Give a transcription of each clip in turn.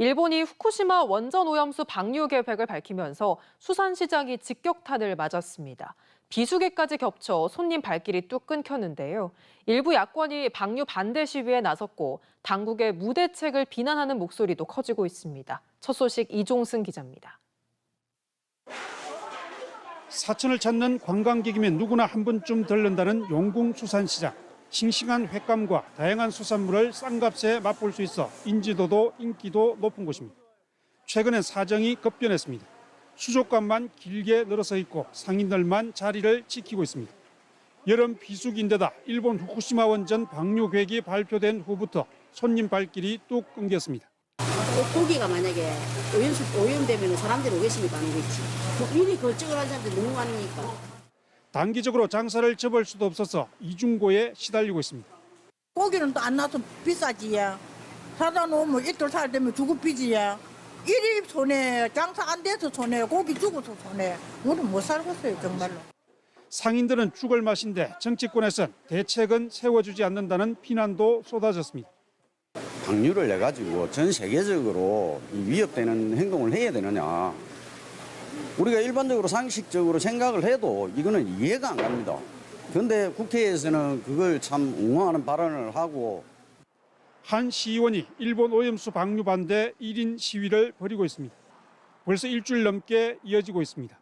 일본이 후쿠시마 원전 오염수 방류 계획을 밝히면서 수산시장이 직격탄을 맞았습니다. 비수기까지 겹쳐 손님 발길이 뚝 끊겼는데요. 일부 야권이 방류 반대 시위에 나섰고 당국의 무대책을 비난하는 목소리도 커지고 있습니다. 첫 소식 이종승 기자입니다. 사천을 찾는 관광객이면 누구나 한 번쯤 들른다는 용궁수산시장. 싱싱한 횟감과 다양한 수산물을 싼 값에 맛볼 수 있어 인지도도 인기도 높은 곳입니다. 최근엔 사정이 급변했습니다. 수족관만 길게 늘어서 있고 상인들만 자리를 지키고 있습니다. 여름 비수기인데다 일본 후쿠시마 원전 방류 계획이 발표된 후부터 손님 발길이 뚝 끊겼습니다. 고기가 만약에 오염되면 사람들이 오겠습니까? 안 오겠지. 미리 결정을 한 사람들이 너무 많으니까. 단기적으로 장사를 접을 수도 없어서 이중고에 시달리고 있습니다. 고기는 또 안 나서 비싸지. 사다 놓으면 이틀 살 되면 주급비지. 일이 손해, 장사 안 돼서 손해, 고기 죽어서 손해. 우리는 못 살겠어요, 정말로. 상인들은 죽을 맛인데 정치권에선 대책은 세워주지 않는다는 비난도 쏟아졌습니다. 방류를 해가지고 전 세계적으로 위협되는 행동을 해야 되느냐. 우리가 일반적으로 상식적으로 생각을 해도 이거는 이해가 안 갑니다. 그런데 국회에서는 그걸 참 옹호하는 발언을 하고. 한 시의원이 일본 오염수 방류 반대 1인 시위를 벌이고 있습니다. 벌써 일주일 넘게 이어지고 있습니다.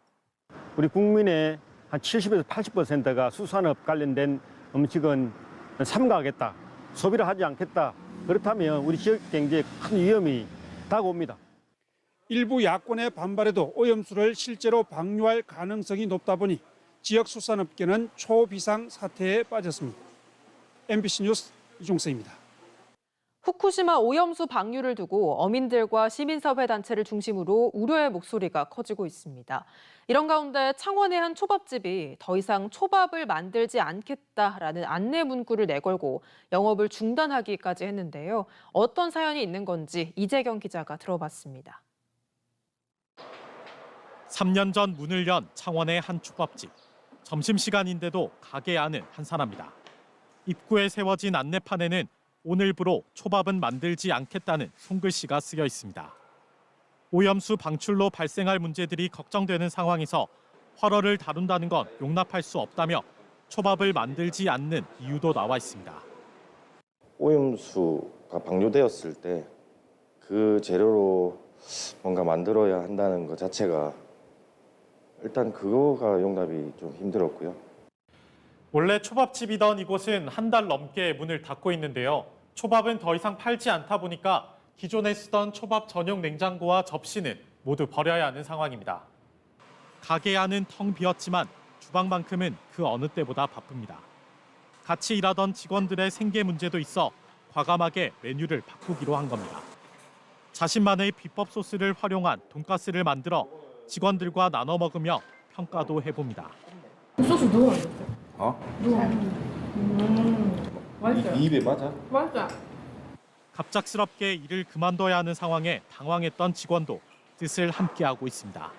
우리 국민의 한 70에서 80%가 수산업 관련된 음식은 삼가하겠다, 소비를 하지 않겠다. 그렇다면 우리 지역 경제에 큰 위험이 다가옵니다. 일부 야권의 반발에도 오염수를 실제로 방류할 가능성이 높다 보니 지역 수산업계는 초비상 사태에 빠졌습니다. MBC 뉴스 이종세입니다. 후쿠시마 오염수 방류를 두고 어민들과 시민사회 단체를 중심으로 우려의 목소리가 커지고 있습니다. 이런 가운데 창원의 한 초밥집이 더 이상 초밥을 만들지 않겠다라는 안내 문구를 내걸고 영업을 중단하기까지 했는데요. 어떤 사연이 있는 건지 이재경 기자가 들어봤습니다. 3년 전 문을 연 창원의 한 초밥집. 점심시간인데도 가게 안은 한산합니다. 입구에 세워진 안내판에는 오늘부로 초밥은 만들지 않겠다는 손글씨가 쓰여 있습니다. 오염수 방출로 발생할 문제들이 걱정되는 상황에서 활어를 다룬다는 건 용납할 수 없다며 초밥을 만들지 않는 이유도 나와 있습니다. 오염수가 방류되었을 때 그 재료로 뭔가 만들어야 한다는 것 자체가 일단 그거가 용납이 좀 힘들었고요. 원래 초밥집이던 이곳은 한 달 넘게 문을 닫고 있는데요. 초밥은 더 이상 팔지 않다 보니까 기존에 쓰던 초밥 전용 냉장고와 접시는 모두 버려야 하는 상황입니다. 가게 안은 텅 비었지만 주방만큼은 그 어느 때보다 바쁩니다. 같이 일하던 직원들의 생계 문제도 있어 과감하게 메뉴를 바꾸기로 한 겁니다. 자신만의 비법 소스를 활용한 돈가스를 만들어 직원들과 나눠 먹으며 평가도 해봅니다. 소스 누가 만들었어요? 누가? 맛있어요. 이 입에 맞아? 맛있어요. 갑작스럽게 일을 그만둬야 하는 상황에 당황했던 직원도 뜻을 함께하고 있습니다.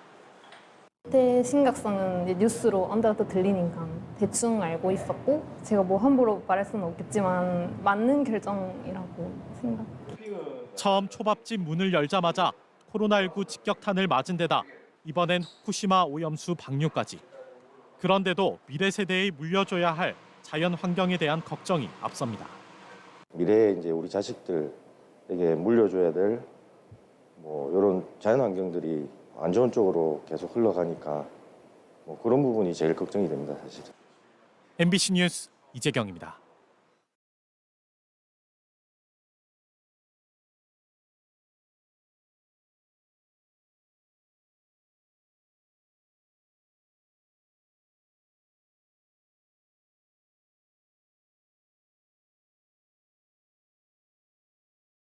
그때 심각성은 이제 뉴스로 언뜻 들리니까 대충 알고 있었고 제가 뭐 함부로 말할 수는 없겠지만 맞는 결정이라고 생각해요. 처음 초밥집 문을 열자마자 코로나19 직격탄을 맞은 데다 이번엔 후쿠시마 오염수 방류까지. 그런데도 미래 세대에 물려줘야 할 자연 환경에 대한 걱정이 앞섭니다. 미래에 이제 우리 자식들에게 물려줘야 될 뭐 이런 자연 환경들이 안 좋은 쪽으로 계속 흘러가니까 뭐 그런 부분이 제일 걱정이 됩니다, 사실. MBC 뉴스 이재경입니다.